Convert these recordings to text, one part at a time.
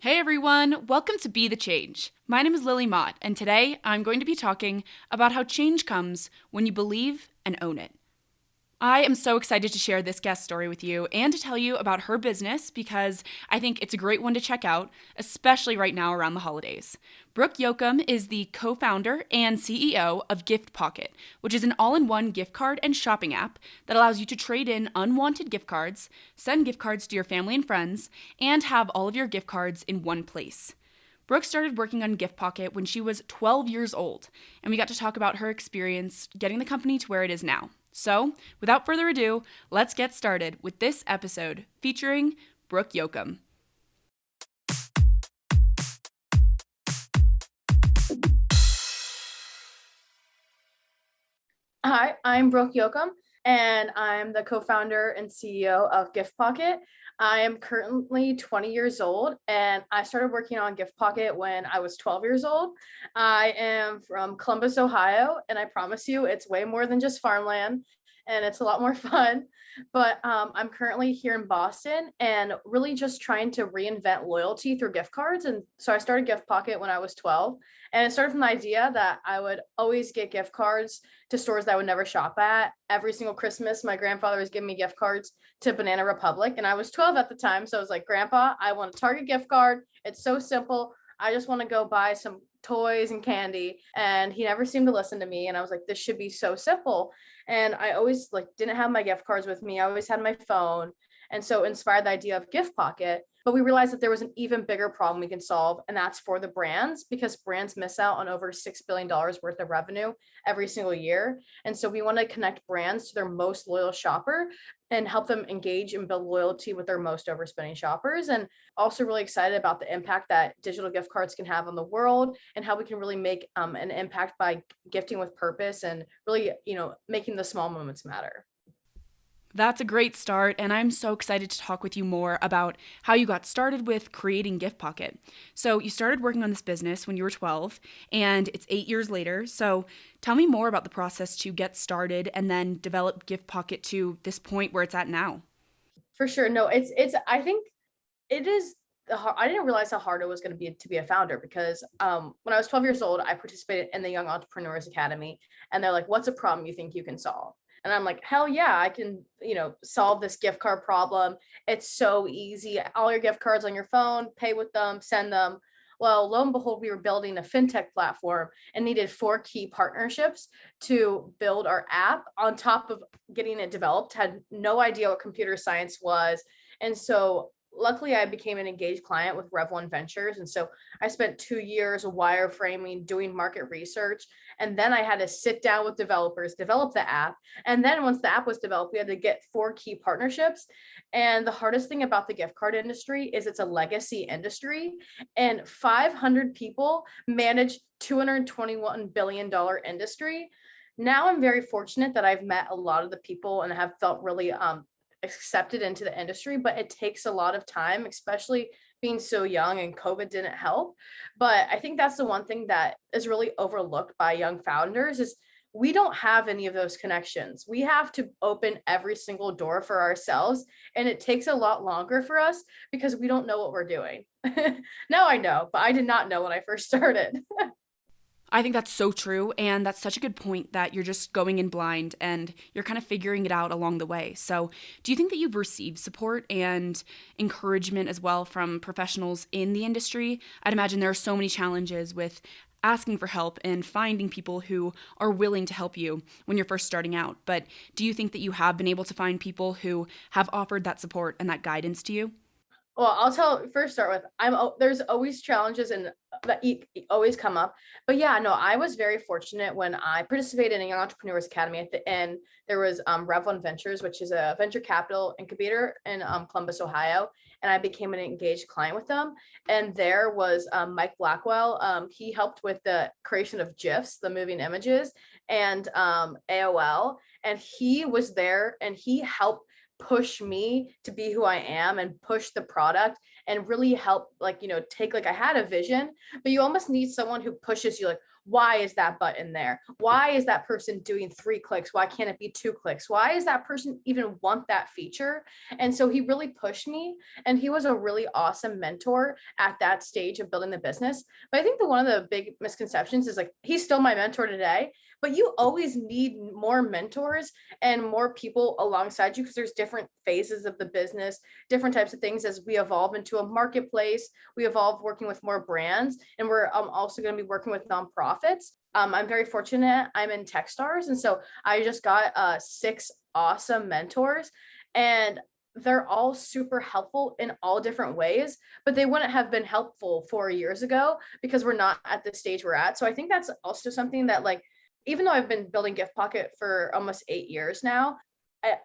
Hey everyone, welcome to Be the Change. My name is Lily Mott, and today I'm going to be talking about how change comes when you believe and own it. I am so excited to share this guest story with you and to tell you about her business because I think it's a great one to check out, especially right now around the holidays. Brooke Yoakam is the co founder and CEO of Gift Pocket, which is an all in one gift card and shopping app that allows you to trade in unwanted gift cards, send gift cards to your family and friends, and have all of your gift cards in one place. Brooke started working on Gift Pocket when she was 12 years old, and we got to talk about her experience getting the company to where it is now. So, without further ado, let's get started with this episode featuring Brooke Yoakam. Hi, I'm Brooke Yoakam, and I'm the co-founder and CEO of Gift Pocket. I am currently 20 years old, and I started working on Gift Pocket when I was 12 years old. I am from Columbus, Ohio, and I promise you it's way more than just farmland, and it's a lot more fun. But I'm currently here in Boston and really just trying to reinvent loyalty through gift cards. And so I started Gift Pocket when I was 12, and it started from the idea that I would always get gift cards to stores that I would never shop at. Every single Christmas, my grandfather was giving me gift cards to Banana Republic, and I was 12 at the time. So I was like, Grandpa, I want a Target gift card. It's so simple. I just want to go buy some toys and candy. And he never seemed to listen to me. And I was like, this should be so simple. And I always didn't have my gift cards with me. I always had my phone. And so inspired the idea of Gift Pocket. But we realized that there was an even bigger problem we can solve, and that's for the brands, because brands miss out on over $6 billion worth of revenue every single year. And so we want to connect brands to their most loyal shopper and help them engage and build loyalty with their most overspending shoppers. And also really excited about the impact that digital gift cards can have on the world and how we can really make an impact by gifting with purpose and really, making the small moments matter. That's a great start, and I'm so excited to talk with you more about how you got started with creating Gift Pocket. So, you started working on this business when you were 12, and it's 8 years later. So, tell me more about the process to get started and then develop Gift Pocket to this point where it's at now. For sure. No, it's I think it is I didn't realize how hard it was going to be a founder, because when I was 12 years old, I participated in the Young Entrepreneurs Academy, and they're like, what's a problem you think you can solve? And I'm like, hell yeah, I can, solve this gift card problem. It's so easy. All your gift cards on your phone, pay with them, send them. Well, lo and behold, we were building a fintech platform and needed four key partnerships to build our app on top of getting it developed. Had no idea what computer science was. And so luckily I became an engaged client with Rev One Ventures. And so I spent 2 years wireframing, doing market research. And then I had to sit down with developers, develop the app. And then once the app was developed, we had to get four key partnerships. And the hardest thing about the gift card industry is it's a legacy industry, and 500 people manage $221 billion industry. Now I'm very fortunate that I've met a lot of the people and have felt really accepted into the industry, but it takes a lot of time, especially being so young, and COVID didn't help. But I think that's the one thing that is really overlooked by young founders is we don't have any of those connections. We have to open every single door for ourselves, and it takes a lot longer for us because we don't know what we're doing. Now I know, but I did not know when I first started. I think that's so true, and that's such a good point that you're just going in blind and you're kind of figuring it out along the way. So, do you think that you've received support and encouragement as well from professionals in the industry? I'd imagine there are so many challenges with asking for help and finding people who are willing to help you when you're first starting out. But do you think that you have been able to find people who have offered that support and that guidance to you? Well, I'll first start with there's always challenges and that always come up. But yeah, no, I was very fortunate when I participated in a Young Entrepreneurs Academy. At the end, there was Rev One Ventures, which is a venture capital incubator in Columbus, Ohio, and I became an engaged client with them. And there was Mike Blackwell. He helped with the creation of GIFs, the moving images, and AOL. And he was there, and he helped push me to be who I am and push the product and really help, take, I had a vision, but you almost need someone who pushes you, like, why is that button there? Why is that person doing 3 clicks? Why can't it be 2 clicks? Why does that person even want that feature? And so he really pushed me, and he was a really awesome mentor at that stage of building the business. But I think that one of the big misconceptions is like, he's still my mentor today, but you always need more mentors and more people alongside you, because there's different phases of the business, different types of things. As we evolve into a marketplace, we evolve working with more brands, and we're also going to be working with nonprofits. I'm very fortunate. I'm in Techstars, and so I just got 6 awesome mentors, and they're all super helpful in all different ways, but they wouldn't have been helpful 4 years ago because we're not at the stage we're at. So I think that's also something that, like, even though I've been building Gift Pocket for almost 8 years now,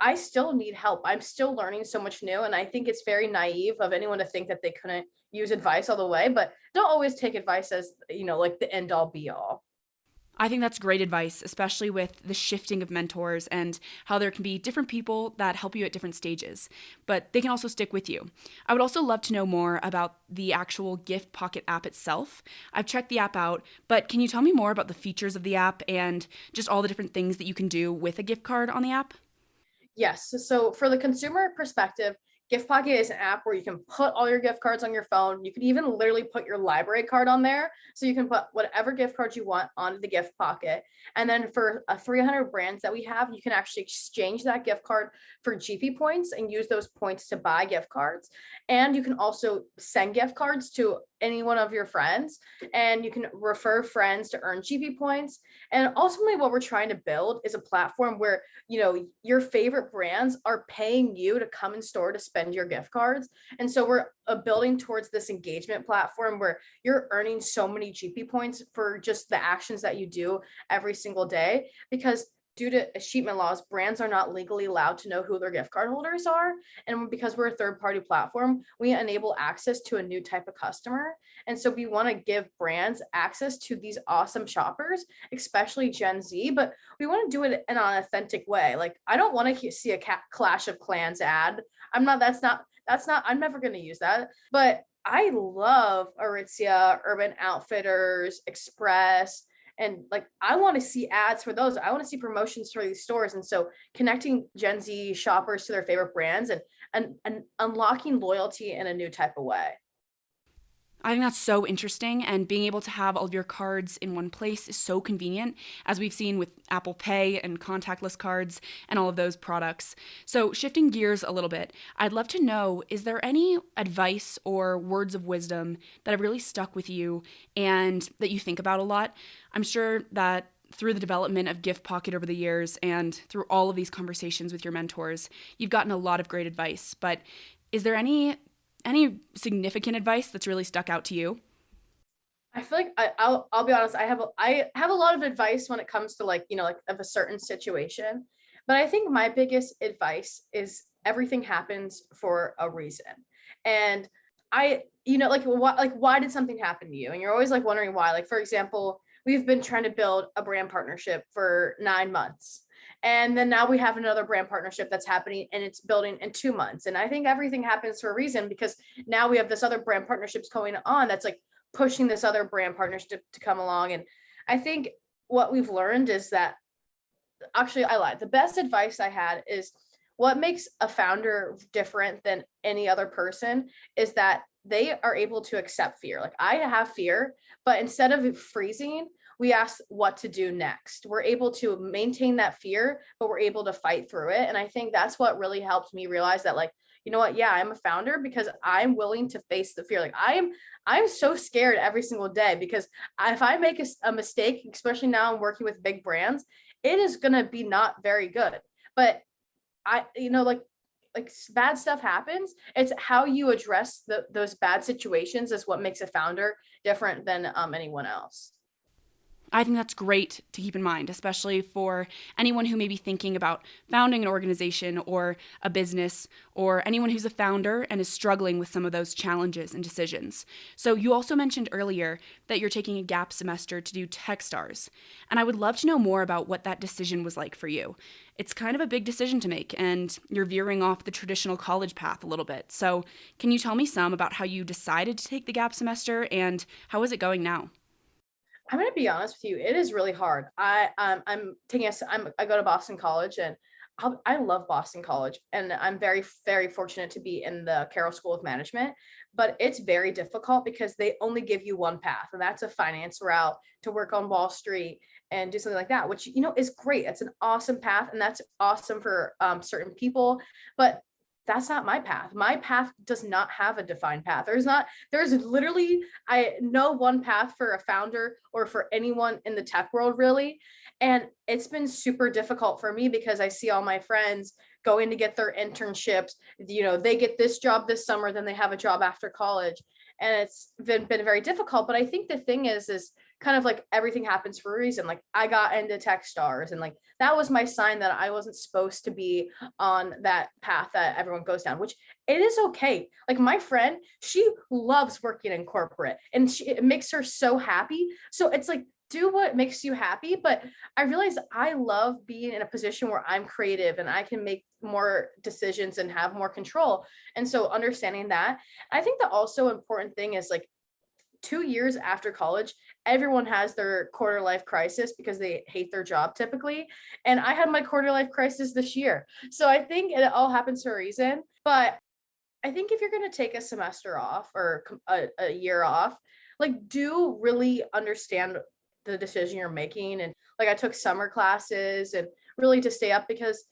I still need help. I'm still learning so much new. And I think it's very naive of anyone to think that they couldn't use advice all the way, but don't always take advice as, like the end all be all. I think that's great advice, especially with the shifting of mentors and how there can be different people that help you at different stages, but they can also stick with you. I would also love to know more about the actual Gift Pocket app itself. I've checked the app out, but can you tell me more about the features of the app and just all the different things that you can do with a gift card on the app? Yes. So for the consumer perspective, Gift Pocket is an app where you can put all your gift cards on your phone. You can even literally put your library card on there. So you can put whatever gift cards you want onto the Gift Pocket. And then for 300 brands that we have, you can actually exchange that gift card for GP points and use those points to buy gift cards. And you can also send gift cards to any one of your friends, and you can refer friends to earn GP points. And ultimately, what we're trying to build is a platform where your favorite brands are paying you to come in store to spend your gift cards. And so we're building towards this engagement platform where you're earning so many GP points for just the actions that you do every single day, because due to achievement laws, brands are not legally allowed to know who their gift card holders are. And because we're a third party platform, we enable access to a new type of customer. And so we want to give brands access to these awesome shoppers, especially Gen Z, but we want to do it in an authentic way. Like, I don't want to see a Clash of Clans ad. I'm never going to use that. But I love Aritzia, Urban Outfitters, Express, and like, I want to see ads for those. I want to see promotions for these stores. And so connecting Gen Z shoppers to their favorite brands and unlocking loyalty in a new type of way. I think that's so interesting, and being able to have all of your cards in one place is so convenient, as we've seen with Apple Pay and contactless cards and all of those products. So, shifting gears a little bit, I'd love to know, is there any advice or words of wisdom that have really stuck with you and that you think about a lot? I'm sure that through the development of Gift Pocket over the years and through all of these conversations with your mentors, you've gotten a lot of great advice, but is there any significant advice that's really stuck out to you? I feel like I'll be honest. I have a lot of advice when it comes to, like of a certain situation, but I think my biggest advice is everything happens for a reason. And why did something happen to you? And you're always like wondering why. Like, for example, we've been trying to build a brand partnership for 9 months. And then now we have another brand partnership that's happening, and it's building in 2 months. And I think everything happens for a reason, because now we have this other brand partnerships going on that's like pushing this other brand partnership to come along. And I think what we've learned is that, actually, I lied. The best advice I had is, what makes a founder different than any other person is that they are able to accept fear. Like, I have fear, but instead of freezing, we ask what to do next. We're able to maintain that fear, but we're able to fight through it. And I think that's what really helped me realize that, like, you know what? Yeah, I'm a founder because I'm willing to face the fear. Like, I'm so scared every single day, because if I make a mistake, especially now I'm working with big brands, it is going to be not very good. But like bad stuff happens. It's how you address those bad situations is what makes a founder different than anyone else. I think that's great to keep in mind, especially for anyone who may be thinking about founding an organization or a business, or anyone who's a founder and is struggling with some of those challenges and decisions. So you also mentioned earlier that you're taking a gap semester to do Techstars, and I would love to know more about what that decision was like for you. It's kind of a big decision to make, and you're veering off the traditional college path a little bit. So can you tell me some about how you decided to take the gap semester, and how is it going now? I'm gonna be honest with you. It is really hard. I'm taking I go to Boston College, and I love Boston College, and I'm very fortunate to be in the Carroll School of Management. But it's very difficult because they only give you one path, and that's a finance route to work on Wall Street and do something like that, which is great. It's an awesome path, and that's awesome for certain people. But that's not my path. My path does not have a defined path. There's literally, I know one path for a founder or for anyone in the tech world, really. And it's been super difficult for me because I see all my friends going to get their internships. They get this job this summer, then they have a job after college. And it's been very difficult. But I think the thing is kind of like everything happens for a reason. Like I got into Techstars, and like that was my sign that I wasn't supposed to be on that path that everyone goes down, which it is okay. Like my friend, she loves working in corporate, and it makes her so happy. So it's like, do what makes you happy. But I realize I love being in a position where I'm creative and I can make more decisions and have more control. And so understanding that, I think the also important thing is like 2 years after college, everyone has their quarter life crisis because they hate their job typically. And I had my quarter life crisis this year. So I think it all happens for a reason. But I think if you're going to take a semester off or a year off, like do really understand the decision you're making. And like I took summer classes and really to stay up because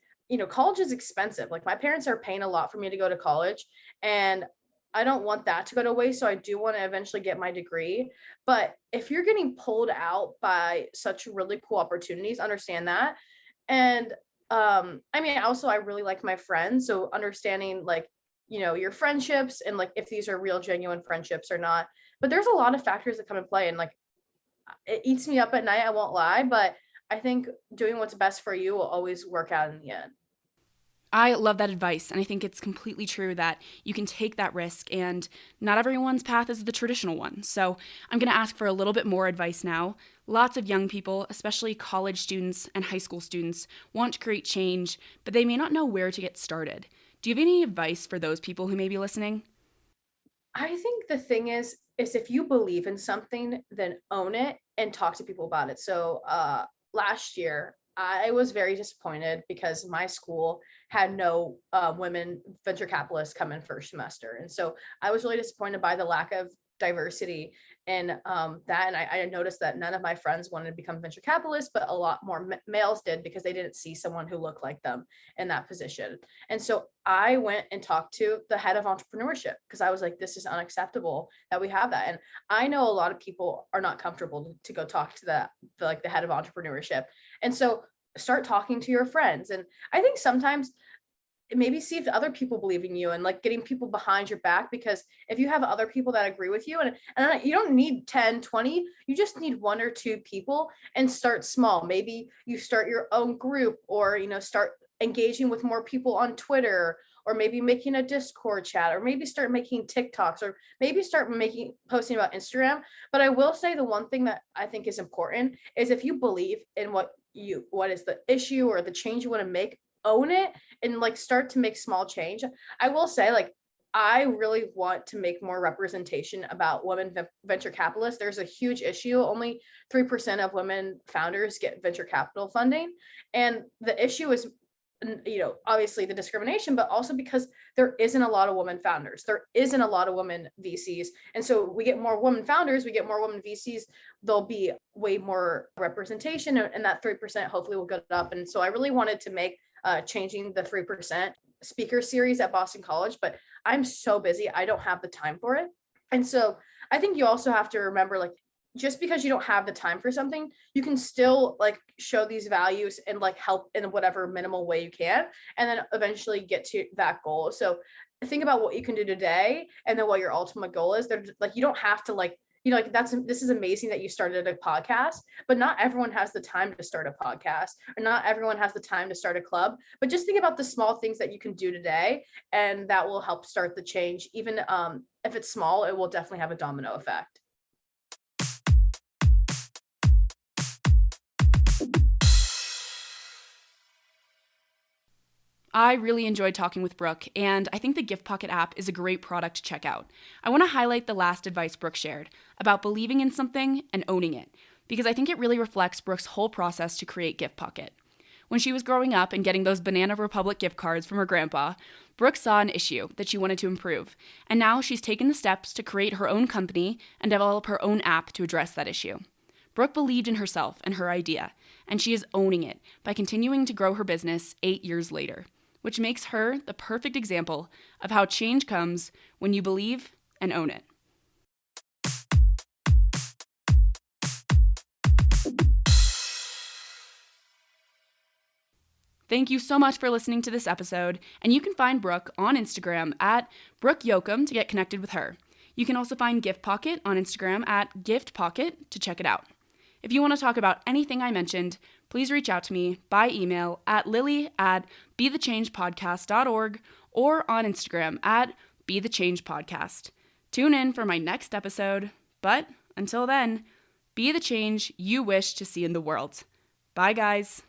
college is expensive. Like my parents are paying a lot for me to go to college, and I don't want that to go to waste. So I do want to eventually get my degree. But if you're getting pulled out by such really cool opportunities, understand that. And I mean, also I really like my friends. So understanding like, your friendships and like if these are real genuine friendships or not. But there's a lot of factors that come in play, and like it eats me up at night, I won't lie, but I think doing what's best for you will always work out in the end. I love that advice, and I think it's completely true that you can take that risk, and not everyone's path is the traditional one. So I'm going to ask for a little bit more advice now. Lots of young people, especially college students and high school students, want to create change, but they may not know where to get started. Do you have any advice for those people who may be listening? I think the thing is if you believe in something, then own it and talk to people about it. So last year, I was very disappointed because my school had no women venture capitalists come in first semester. And so I was really disappointed by the lack of diversity in that. And I noticed that none of my friends wanted to become venture capitalists, but a lot more males did because they didn't see someone who looked like them in that position. And so I went and talked to the head of entrepreneurship because I was like, this is unacceptable that we have that. And I know a lot of people are not comfortable to go talk to the head of entrepreneurship. And so start talking to your friends. And I think sometimes maybe see if other people believe in you and like getting people behind your back, because if you have other people that agree with you, and you don't need 10, 20, you just need one or two people, and start small. Maybe you start your own group, or start engaging with more people on Twitter, or maybe making a Discord chat, or maybe start making TikToks, or maybe start posting about Instagram. But I will say the one thing that I think is important is if you believe in what is the issue or the change you want to make, own it and like start to make small change. I will say, like, I really want to make more representation about women venture capitalists. There's a huge issue. Only 3% of women founders get venture capital funding. And the issue is, obviously the discrimination, but also because there isn't a lot of women founders. There isn't a lot of women VCs. And so we get more women founders, we get more women VCs, there'll be way more representation, and that 3% hopefully will get up. And so I really wanted to make changing the 3% speaker series at Boston College, but I'm so busy, I don't have the time for it. And so I think you also have to remember, like, just because you don't have the time for something, you can still like show these values and like help in whatever minimal way you can, and then eventually get to that goal. So think about what you can do today and then what your ultimate goal is. They're like, you don't have to like, like this is amazing that you started a podcast, but not everyone has the time to start a podcast, or not everyone has the time to start a club. But just think about the small things that you can do today, and that will help start the change. Even if it's small, it will definitely have a domino effect. I really enjoyed talking with Brooke, and I think the Gift Pocket app is a great product to check out. I want to highlight the last advice Brooke shared about believing in something and owning it. because I think it really reflects Brooke's whole process to create Gift Pocket. When she was growing up and getting those Banana Republic gift cards from her grandpa, Brooke saw an issue that she wanted to improve, and now she's taken the steps to create her own company and develop her own app to address that issue. Brooke believed in herself and her idea, and she is owning it by continuing to grow her business 8 years later, which makes her the perfect example of how change comes when you believe and own it. Thank you so much for listening to this episode, and you can find Brooke on Instagram at Brooke Yoakam to get connected with her. You can also find Gift Pocket on Instagram at Gift Pocket to check it out. If you want to talk about anything I mentioned, please reach out to me by email at lily@bethechangepodcast.org or on Instagram at bethechangepodcast. Tune in for my next episode, but until then, be the change you wish to see in the world. Bye, guys.